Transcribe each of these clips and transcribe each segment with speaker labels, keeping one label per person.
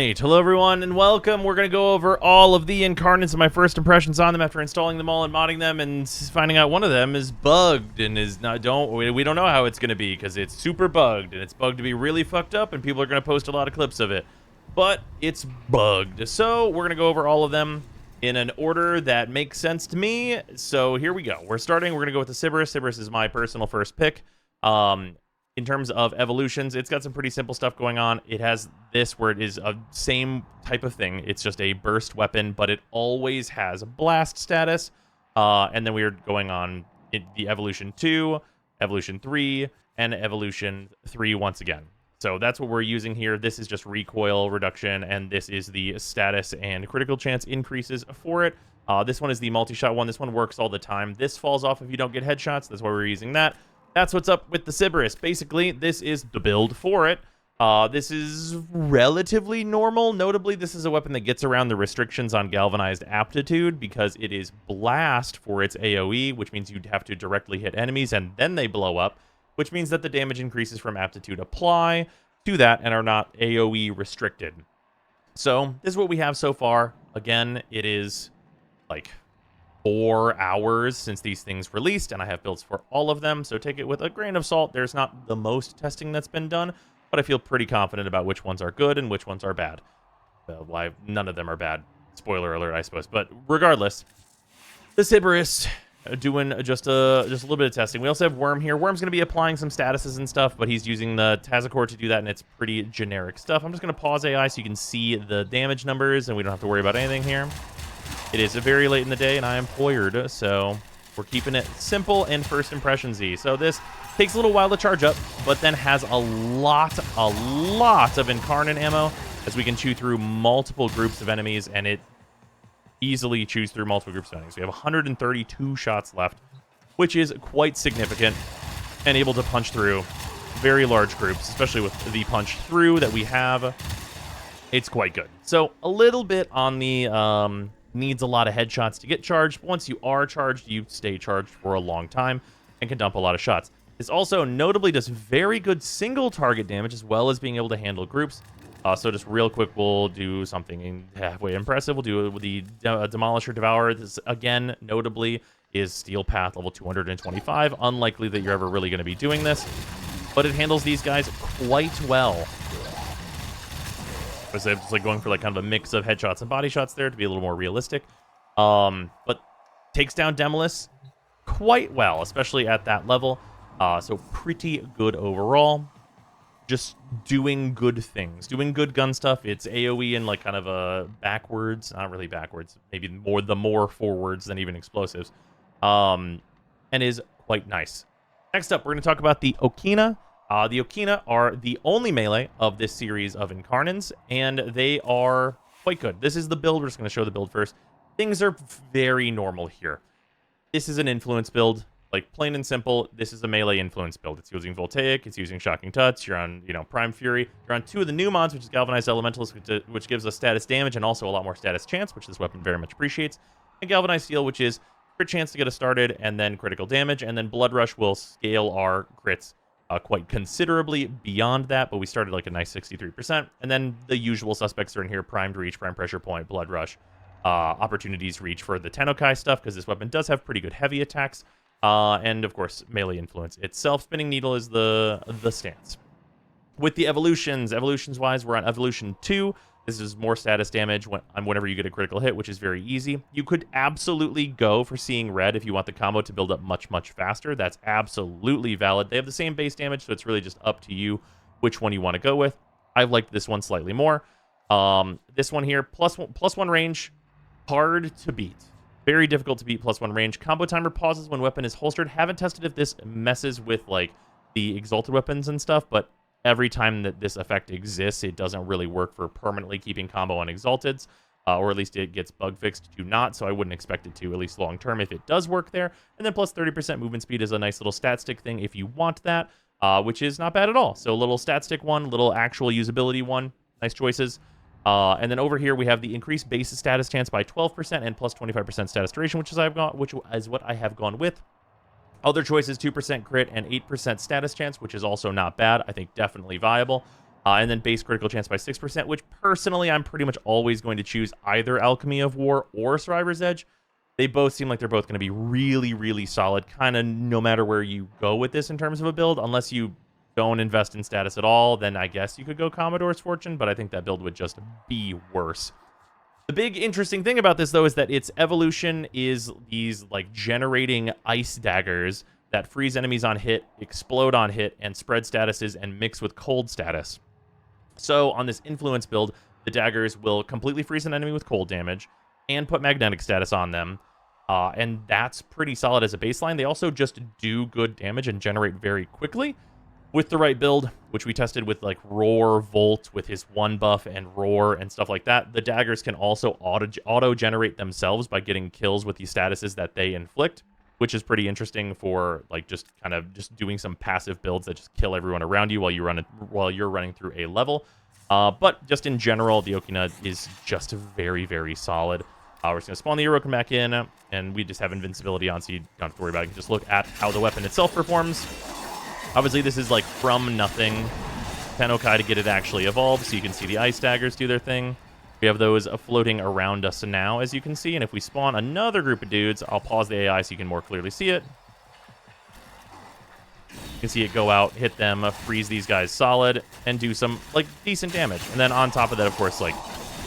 Speaker 1: Alright, hello everyone and welcome. We're going to go over all of the Incarnons and my first impressions on them after installing them all and modding them and finding out one of them is bugged and is not, we don't know how it's going to be because it's super bugged and it's bugged to be really fucked up and people are going to post a lot of clips of it. But it's bugged. So we're going to go over all of them in an order that makes sense to me. So here we go. We're going to go with the Sybaris. Sybaris is my personal first pick. In terms of evolutions, it's got some pretty simple stuff going on. It has this where it is a same type of thing. It's just a burst weapon, but it always has a blast status. And then we are going on the Evolution 2, Evolution 3, and Evolution 3 once again. So that's what we're using here. This is just recoil reduction, and this is the status and critical chance increases for it. This one is the multi-shot one. This one works all the time. This falls off if you don't get headshots. That's why we're using that. That's what's up with the Sybaris. Basically, this is the build for it. This is relatively normal. Notably, this is a weapon that gets around the restrictions on galvanized aptitude because it is blast for its AoE, which means you'd have to directly hit enemies and then they blow up, which means that the damage increases from aptitude apply to that and are not AoE restricted. So this is what we have so far. Again, it is like 4 hours since these things released, and I have builds for all of them, so take it with a grain of salt. There's not the most testing that's been done, but I feel pretty confident about which ones are good and which ones are bad. Well, none of them are bad. Spoiler alert, I suppose. But regardless, the Sybaris doing just a little bit of testing. We also have Worm here. Worm's going to be applying some statuses and stuff, but he's using the Tazakor to do that, and it's pretty generic stuff. I'm just going to pause AI so you can see the damage numbers, and we don't have to worry about anything here. It is very late in the day, and I am poired, so we're keeping it simple and first impressions-y. So this takes a little while to charge up, but then has a lot of Incarnon ammo, as we can chew through multiple groups of enemies, and it easily chews through multiple groups of enemies. We have 132 shots left, which is quite significant, and able to punch through very large groups, especially with the punch through that we have. It's quite good. So a little bit on the needs a lot of headshots to get charged. Once you are charged, you stay charged for a long time and can dump a lot of shots. This also notably does very good single target damage as well as being able to handle groups. So just real quick, we'll do something halfway impressive. We'll do the Demolisher Devourer. This, again, notably is Steel Path level 225. Unlikely that you're ever really going to be doing this, but it handles these guys quite well. It's like going for like kind of a mix of headshots and body shots there to be a little more realistic. But takes down Demolus quite well, especially at that level. So pretty good overall. Just doing good things, doing good gun stuff. It's AoE and like kind of a backwards, not really backwards, maybe more forwards than even explosives. And is quite nice. Next up, we're going to talk about the Okina. The Okina are the only melee of this series of Incarnons, and they are quite good. This is the build. We're just going to show the build first. Things are very normal here. This is an influence build, like plain and simple. This is a melee influence build. It's using Voltaic. It's using Shocking Touch. You're on, Prime Fury. You're on 2 of the new mods, which is Galvanized Elementalist, which gives us status damage and also a lot more status chance, which this weapon very much appreciates. And Galvanized Steel, which is crit chance to get us started, and then critical damage. And then Blood Rush will scale our crits quite considerably beyond that, but we started like a nice 63%. And then the usual suspects are in here: Primed Reach, Prime Pressure Point, Blood Rush, Opportunities Reach for the Tennokai stuff, because this weapon does have pretty good heavy attacks, and of course melee influence itself. Spinning Needle is the stance. With the evolutions-wise, we're on Evolution 2. This is more status damage whenever you get a critical hit, which is very easy. You could absolutely go for Seeing Red if you want the combo to build up much, much faster. That's absolutely valid. They have the same base damage, so it's really just up to you which one you want to go with. I've liked this one slightly more. This one here, plus one range, hard to beat. Very difficult to beat +1 range. Combo timer pauses when weapon is holstered. Haven't tested if this messes with like the exalted weapons and stuff, but every time that this effect exists, it doesn't really work for permanently keeping combo on exalteds, or at least it gets bug fixed to not, so I wouldn't expect it to, at least long term, if it does work there. And then plus 30% movement speed is a nice little stat stick thing if you want that, which is not bad at all. So a little stat stick one, little actual usability one, nice choices. And then over here we have the increased base status chance by 12% and plus 25% status duration, which is what I have gone with. Other choices: 2% crit and 8% status chance, which is also not bad. I think definitely viable. And then base critical chance by 6%, which personally I'm pretty much always going to choose either Alchemy of War or Survivor's Edge. They both seem like they're both going to be really, really solid, kind of no matter where you go with this in terms of a build. Unless you don't invest in status at all, then I guess you could go Commodore's Fortune, but I think that build would just be worse. The big interesting thing about this, though, is that its evolution is these, like, generating ice daggers that freeze enemies on hit, explode on hit, and spread statuses and mix with cold status. So on this influence build, the daggers will completely freeze an enemy with cold damage and put magnetic status on them. And that's pretty solid as a baseline. They also just do good damage and generate very quickly. With the right build, which we tested with like Roar, Volt, with his 1 buff and Roar and stuff like that, the daggers can also auto-generate themselves by getting kills with the statuses that they inflict, which is pretty interesting for like just kind of just doing some passive builds that just kill everyone around you while you're running through a level. But just in general, the Okina is just very, very solid. We're just going to spawn the Orokin back in, and we just have invincibility on, so you don't have to worry about it. You can just look at how the weapon itself performs. Obviously, this is like from nothing Tennokai to get it actually evolved, so you can see the ice daggers do their thing. We have those floating around us now, as you can see, and if we spawn another group of dudes, I'll pause the AI so you can more clearly see it. You can see it go out, hit them, freeze these guys solid, and do some, like, decent damage. And then on top of that, of course, like,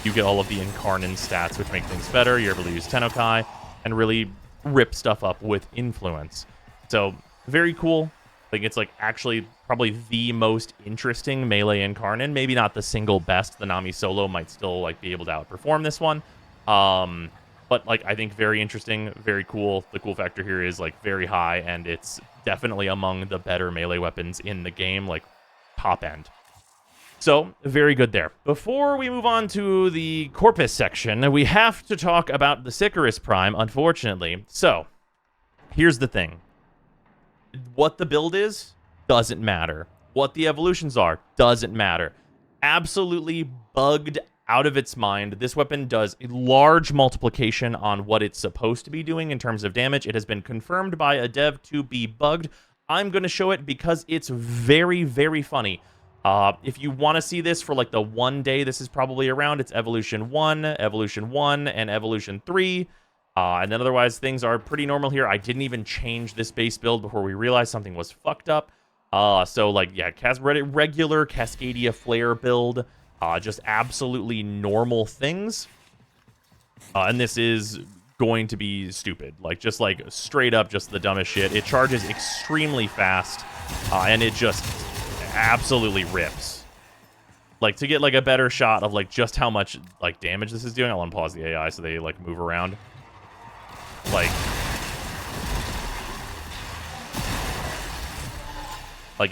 Speaker 1: you get all of the Incarnons stats, which make things better. You're able to use Tennokai and really rip stuff up with influence. So, very cool. I think it's, like, actually probably the most interesting melee Incarnon. Maybe not the single best. The Nami solo might still, like, be able to outperform this one. But, like, I think very interesting, very cool. The cool factor here is, like, very high, and it's definitely among the better melee weapons in the game, like, top end. So, very good there. Before we move on to the Corpus section, we have to talk about the Syus Prime, unfortunately. So, here's the thing. What the build is, doesn't matter. What the evolutions are, doesn't matter. Absolutely bugged out of its mind. This weapon does a large multiplication on what it's supposed to be doing in terms of damage. It has been confirmed by a dev to be bugged. I'm going to show it because it's very, very funny. If you want to see this for like the one day this is probably around, it's Evolution 1, Evolution 1, and Evolution 3. And then otherwise, things are pretty normal here. I didn't even change this base build before we realized something was fucked up. So, like, yeah, regular Cascadia Flare build. Just absolutely normal things. And this is going to be stupid. Like, just, like, straight up just the dumbest shit. It charges extremely fast, and it just absolutely rips. Like, to get, like, a better shot of, like, just how much, like, damage this is doing, I'll unpause the AI so they, like, move around. Like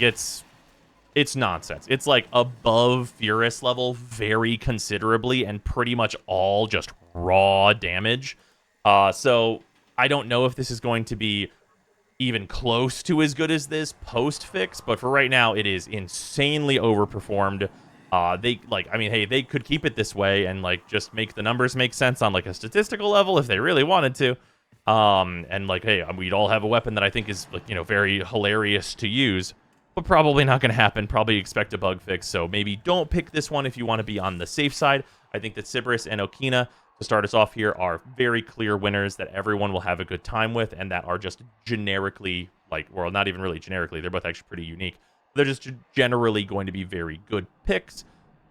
Speaker 1: it's nonsense. It's like above Furious level very considerably and pretty much all just raw damage. So I don't know if this is going to be even close to as good as this post-fix, but for right now it is insanely overperformed. They could keep it this way and like just make the numbers make sense on like a statistical level if they really wanted to. And like, hey, we'd all have a weapon that I think is, like, you know, very hilarious to use, but probably not going to happen. Probably expect a bug fix. So maybe don't pick this one if you want to be on the safe side. I think that Sybaris and Okina, to start us off here, are very clear winners that everyone will have a good time with and that are just generically, like, well, not even really generically. They're both actually pretty unique. They're just generally going to be very good picks.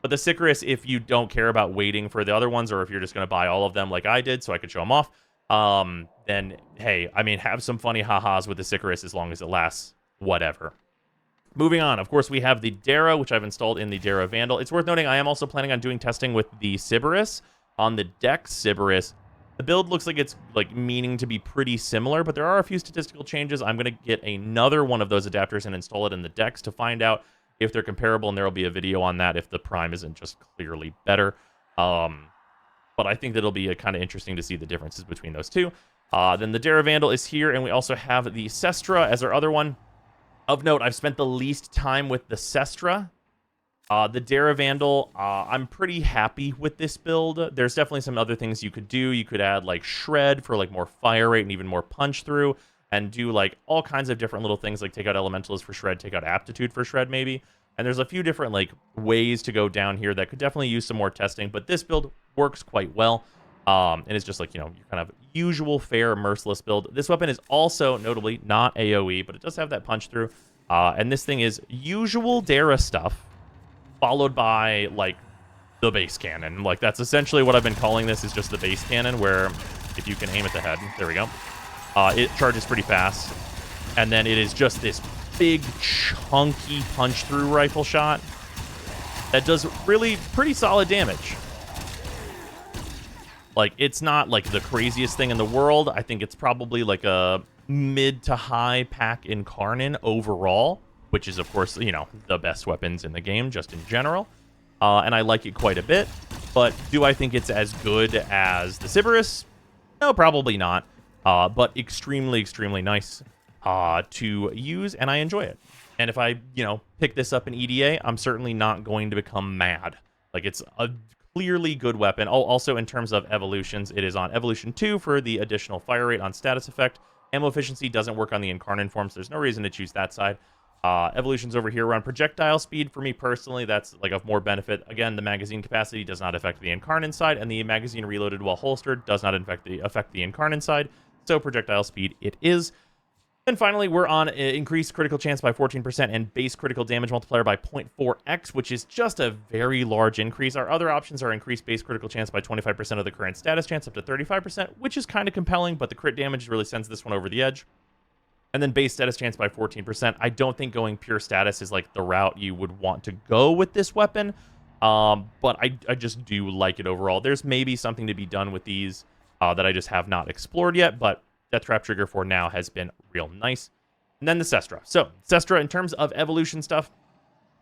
Speaker 1: But the Sybaris, if you don't care about waiting for the other ones, or if you're just going to buy all of them like I did so I could show them off, then, hey, I mean, have some funny ha-has with the Sybaris as long as it lasts, whatever. Moving on, of course, we have the Dara, which I've installed in the Dara Vandal. It's worth noting I am also planning on doing testing with the Sybaris on the Dex Sybaris. The build looks like it's, like, meaning to be pretty similar, but there are a few statistical changes. I'm going to get another one of those adapters and install it in the Dex to find out if they're comparable, and there will be a video on that if the Prime isn't just clearly better. But I think that it'll be kind of interesting to see the differences between those two. Then the Dara Vandal is here, and we also have the Sestra as our other one. Of note, I've spent the least time with the Sestra. The Dara Vandal, I'm pretty happy with this build. There's definitely some other things you could do. You could add, like, Shred for, like, more fire rate and even more punch through, and do, like, all kinds of different little things, like take out Elementalist for Shred, take out Aptitude for Shred, maybe. And there's a few different like ways to go down here that could definitely use some more testing, but this build works quite well. And it's just like, you know, your kind of usual fair merciless build. This weapon is also notably not AoE, but it does have that punch through. And this thing is usual Dara stuff, followed by like the base cannon. Like that's essentially what I've been calling this, is just the base cannon, where if you can aim at the head, there we go. It charges pretty fast. And then it is just this big chunky punch through rifle shot that does really pretty solid damage. Like, it's not like the craziest thing in the world. I think it's probably like a mid to high pack Incarnon overall, which is of course, you know, the best weapons in the game just in general. And I like it quite a bit, but do I think it's as good as the Sybaris? No, probably not. But extremely, extremely nice to use, and I enjoy it. And if I, you know, pick this up in EDA, I'm certainly not going to become mad. Like, it's a clearly good weapon. Oh, also in terms of evolutions, it is on Evolution 2 for the additional fire rate on status effect. Ammo efficiency doesn't work on the Incarnon form, so there's no reason to choose that side. Evolutions over here run projectile speed. For me personally, that's like of more benefit. Again, the magazine capacity does not affect the Incarnon side, and the magazine reloaded while holstered does not affect the Incarnon side. So projectile speed it is. And finally, we're on increased critical chance by 14% and base critical damage multiplier by 0.4x, which is just a very large increase. Our other options are increased base critical chance by 25% of the current status chance up to 35%, which is kind of compelling, but the crit damage really sends this one over the edge. And then base status chance by 14%. I don't think going pure status is like the route you would want to go with this weapon, but I just do like it overall. There's maybe something to be done with these that I just have not explored yet, but Death Trap Trigger for now has been real nice. And then the Sestra. So, Sestra, in terms of evolution stuff,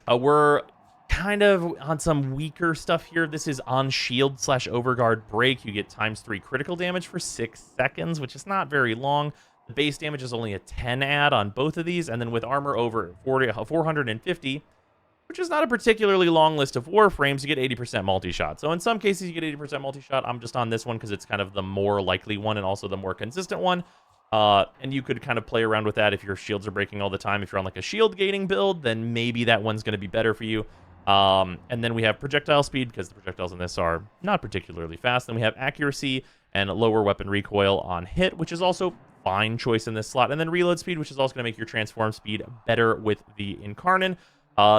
Speaker 1: we're kind of on some weaker stuff here. This is on shield / overguard break. You get ×3 critical damage for 6 seconds, which is not very long. The base damage is only a 10 add on both of these, and then with armor over 450, which is not a particularly long list of Warframes, you get 80% multi-shot. So in some cases, you get 80% multi-shot. I'm just on this one because it's kind of the more likely one and also the more consistent one. And you could kind of play around with that if your shields are breaking all the time. If you're on like a shield gating build, then maybe that one's going to be better for you. And then we have projectile speed, because the projectiles in this are not particularly fast. Then we have accuracy and lower weapon recoil on hit, which is also fine choice in this slot. And then reload speed, which is also going to make your transform speed better with the Incarnon.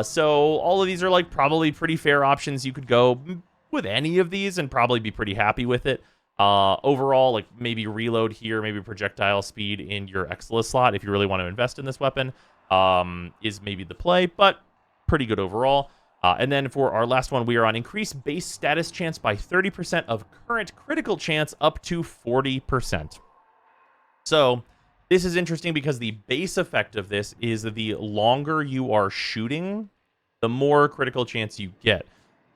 Speaker 1: So all of these are like probably pretty fair options. You could go with any of these and probably be pretty happy with it. Overall, like maybe reload here, maybe projectile speed in your Exilus slot if you really want to invest in this weapon is maybe the play, but pretty good overall. And then for our last one, we are on increased base status chance by 30% of current critical chance up to 40%. So this is interesting because the base effect of this is the longer you are shooting, the more critical chance you get.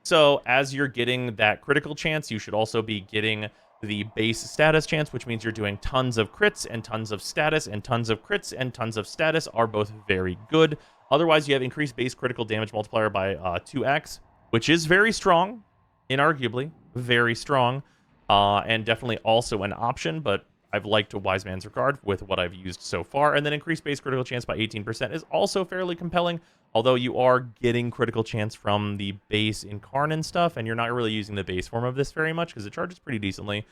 Speaker 1: So as you're getting that critical chance, you should also be getting the base status chance, which means you're doing tons of crits and tons of status, and tons of crits and tons of status are both very good. Otherwise, you have increased base critical damage multiplier by 2x, which is very strong, inarguably very strong, and definitely also an option, but I've liked a Wise Man's Regard with what I've used so far. And then increased base critical chance by 18% is also fairly compelling, although you are getting critical chance from the base Incarnon stuff, and you're not really using the base form of this very much because it charges pretty decently.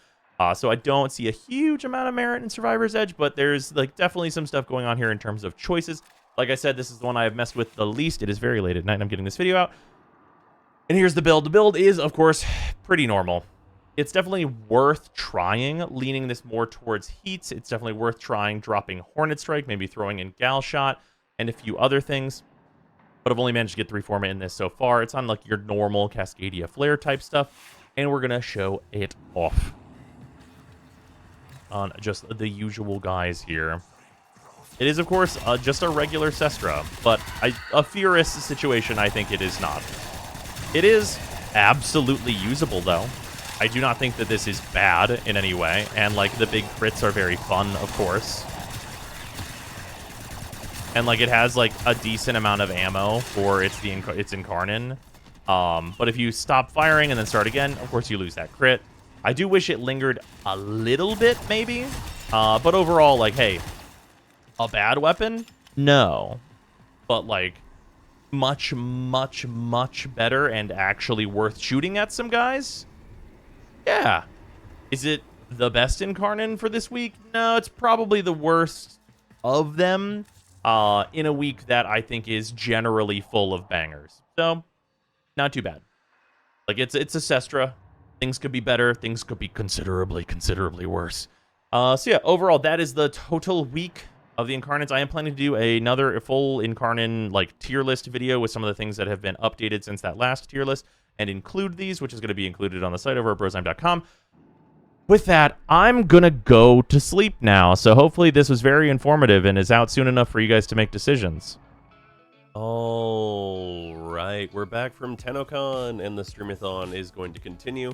Speaker 1: So I don't see a huge amount of merit in Survivor's Edge, but there's like definitely some stuff going on here in terms of choices. Like I said, this is the one I have messed with the least. It is very late at night and I'm getting this video out. And here's the build. The build is, of course, pretty normal. It's definitely worth trying, leaning this more towards heats. It's definitely worth trying dropping Hornet Strike, maybe throwing in Gal Shot, and a few other things. But I've only managed to get 3 forma in this so far. It's on like your normal Cascadia Flare type stuff, and we're going to show it off on just the usual guys here. It is, of course, just a regular Sestra, but a Furious situation, I think it is not. It is absolutely usable, though. I do not think that this is bad in any way, and like the big crits are very fun, of course. And like it has like a decent amount of ammo for its Incarnon. But if you stop firing and then start again, of course you lose that crit. I do wish it lingered a little bit, maybe. But overall, like, hey, a bad weapon? No. But like, much, much, much better and actually worth shooting at some guys, yeah. Is it the best Incarnon for this week? No, it's probably the worst of them in a week that I think is generally full of bangers. So, not too bad. Like, it's a Sestra. Things could be better. Things could be considerably, considerably worse. So yeah, overall, that is the total week of the Incarnons. I am planning to do another full Incarnon, like, tier list video with some of the things that have been updated since that last tier list, and include these, which is going to be included on the site over at brozime.com. With that, I'm going to go to sleep now. So hopefully this was very informative and is out soon enough for you guys to make decisions.
Speaker 2: All right, we're back from TennoCon, and the Streamathon is going to continue.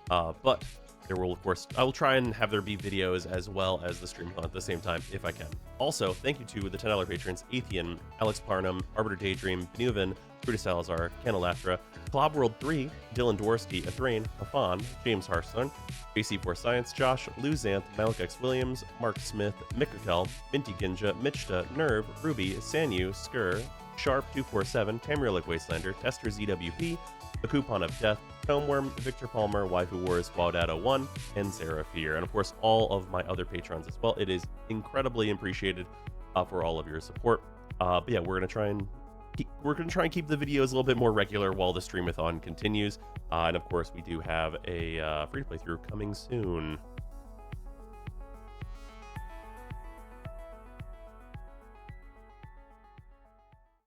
Speaker 2: But there will, of course, I will try and have there be videos as well as the Streamathon at the same time, if I can. Also, thank you to the $10 patrons, Athean, Alex Parnham, Arbiter Daydream, Benuven, Brutus Salazar, Canalatra, Club World 3, Dylan Dworsky, Athrain, Afan, James Harstern, JC4 Science, Josh, Luzanth, Malik X Williams, Mark Smith, Mikakel, Minty Ginja, Michta, Nerve, Ruby, Sanyu, Skur, Sharp247, Tamrielic Wastelander, Tester ZWP, The Coupon of Death, Tomeworm, Victor Palmer, Waifu Wars, Wildado1, and Sarah Fear. And of course, all of my other patrons as well. It is incredibly appreciated for all of your support. But yeah, we're gonna try and keep the videos a little bit more regular while the Streamathon continues. And of course, we do have a free-to-play through coming soon.